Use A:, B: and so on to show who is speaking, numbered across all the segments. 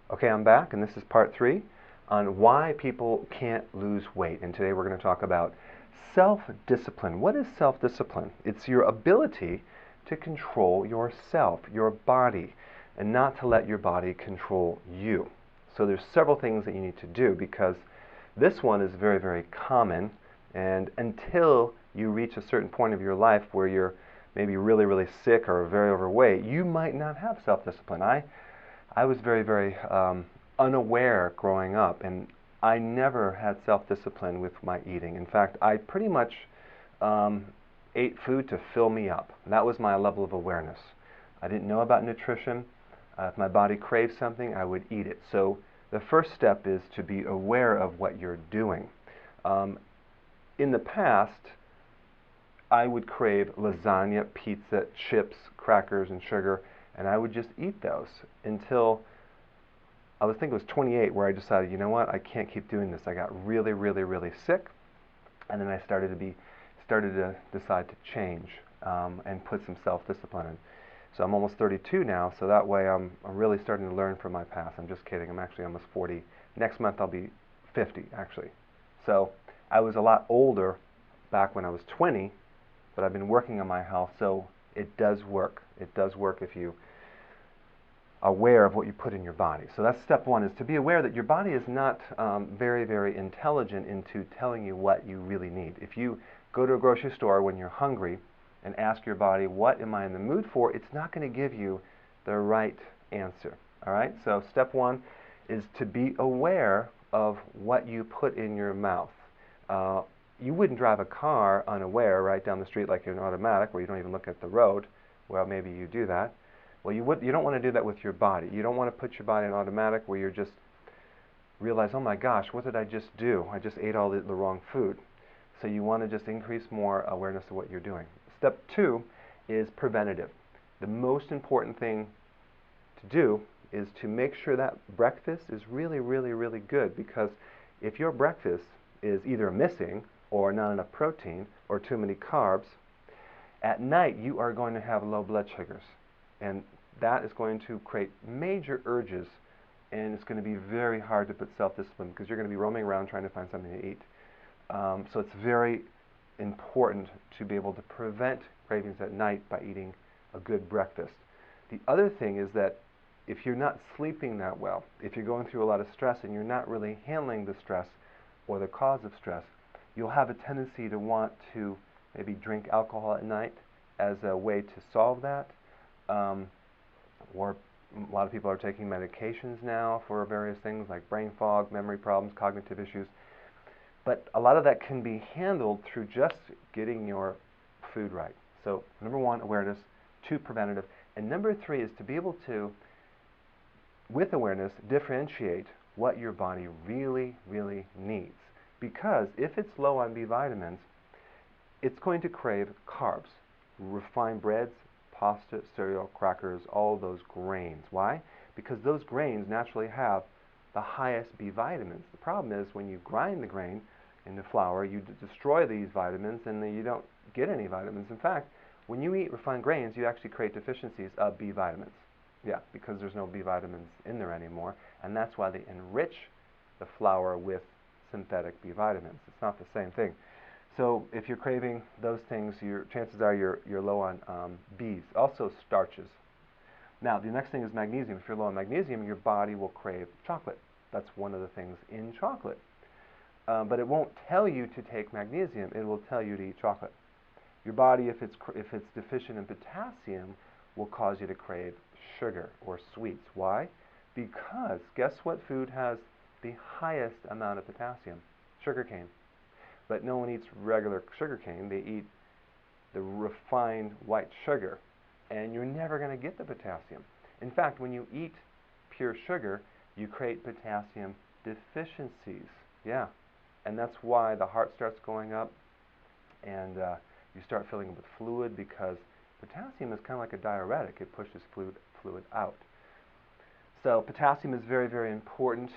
A: Okay, I'm back, and this is part 3 on why people can't lose weight. And today we're going to talk about self-discipline. What is self-discipline? It's your ability to control yourself, your body, and not to let your body control you. So there's several things that you need to do because this one is very, very common, and until you reach a certain point of your life where you're maybe really, really sick or very overweight, you might not have self-discipline. I was very, very unaware growing up, and I never had self-discipline with my eating. In fact, I pretty much ate food to fill me up. That was my level of awareness. I didn't know about nutrition. If my body craved something, I would eat it. So the first step is to be aware of what you're doing. In the past, I would crave lasagna, pizza, chips, crackers, and sugar, and I would just eat those until I think it was 28 where I decided, you know what, I can't keep doing this. I got really, really, really sick, and then I started to decide to change and put some self-discipline in. So I'm almost 32 now, so that way I'm really starting to learn from my past. I'm just kidding. I'm actually almost 40. Next month I'll be 50, actually. So I was a lot older back when I was 20, but I've been working on my health, so it does work. It does work if you aware of what you put in your body. So that's step one, is to be aware that your body is not very, very intelligent into telling you what you really need. If you go to a grocery store when you're hungry and ask your body, what am I in the mood for, it's not going to give you the right answer. All right? So step one is to be aware of what you put in your mouth. You wouldn't drive a car unaware right down the street like an automatic where you don't even look at the road. Well, maybe you do that. Well, you don't want to do that with your body. You don't want to put your body in automatic where you just realize, oh my gosh, what did I just do? I just ate all the wrong food. So you want to just increase more awareness of what you're doing. Step two is preventative. The most important thing to do is to make sure that breakfast is really, really, really good, because if your breakfast is either missing or not enough protein or too many carbs, at night you are going to have low blood sugars. And that is going to create major urges, and it's going to be very hard to put self-discipline because you're going to be roaming around trying to find something to eat. So it's very important to be able to prevent cravings at night by eating a good breakfast. The other thing is that if you're not sleeping that well, if you're going through a lot of stress and you're not really handling the stress or the cause of stress, you'll have a tendency to want to maybe drink alcohol at night as a way to solve that. Or a lot of people are taking medications now for various things like brain fog, memory problems, cognitive issues. But a lot of that can be handled through just getting your food right. So number one, awareness. Two, preventative. And number three is to be able to, with awareness, differentiate what your body really, really needs. Because if it's low on B vitamins, it's going to crave carbs, refined breads, pasta, cereal, crackers, all those grains. Why? Because those grains naturally have the highest B vitamins. The problem is when you grind the grain into flour, you destroy these vitamins and then you don't get any vitamins. In fact, when you eat refined grains, you actually create deficiencies of B vitamins. Yeah, because there's no B vitamins in there anymore, and that's why they enrich the flour with synthetic B vitamins. It's not the same thing. So if you're craving those things, chances are you're low on Bs. Also starches. Now the next thing is magnesium. If you're low on magnesium, your body will crave chocolate. That's one of the things in chocolate. But it won't tell you to take magnesium. It will tell you to eat chocolate. Your body, if it's deficient in potassium, will cause you to crave sugar or sweets. Why? Because guess what food has the highest amount of potassium? Sugarcane. But no one eats regular sugarcane. They eat the refined white sugar, and you're never going to get the potassium. In fact, when you eat pure sugar, you create potassium deficiencies. Yeah, and that's why the heart starts going up, and you start filling with fluid, because potassium is kind of like a diuretic. It pushes fluid out. So potassium is very, very important.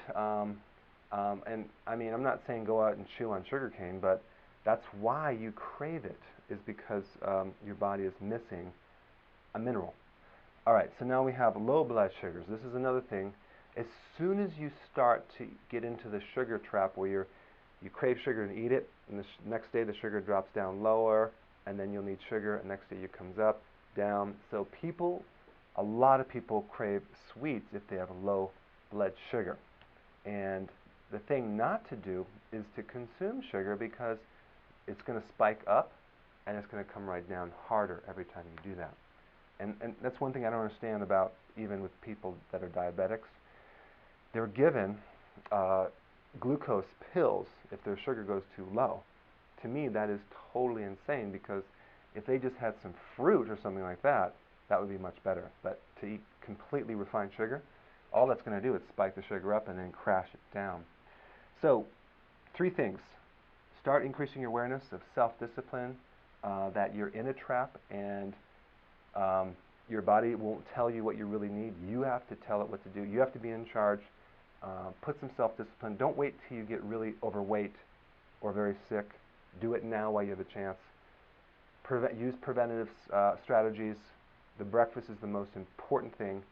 A: And I mean, I'm not saying go out and chew on sugarcane, but that's why you crave it, is because your body is missing a mineral. All right, so now we have low blood sugars. This is another thing. As soon as you start to get into the sugar trap where you crave sugar and eat it, and the next day the sugar drops down lower, and then you'll need sugar, and next day it comes up, down. So a lot of people crave sweets if they have low blood sugar. And the thing not to do is to consume sugar, because it's going to spike up and it's going to come right down harder every time you do that. And that's one thing I don't understand about even with people that are diabetics. They're given glucose pills if their sugar goes too low. To me, that is totally insane, because if they just had some fruit or something like that, that would be much better. But to eat completely refined sugar, all that's going to do is spike the sugar up and then crash it down. So, 3 things. Start increasing your awareness of self-discipline, that you're in a trap, and your body won't tell you what you really need. You have to tell it what to do. You have to be in charge. Put some self-discipline. Don't wait till you get really overweight or very sick. Do it now while you have a chance. Use preventative strategies. The breakfast is the most important thing.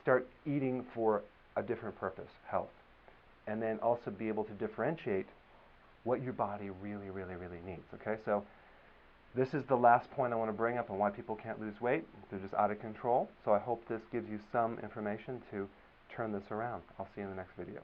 A: Start eating for a different purpose, health. And then also be able to differentiate what your body really, really, really needs. Okay, so this is the last point I want to bring up on why people can't lose weight. They're just out of control. So I hope this gives you some information to turn this around. I'll see you in the next video.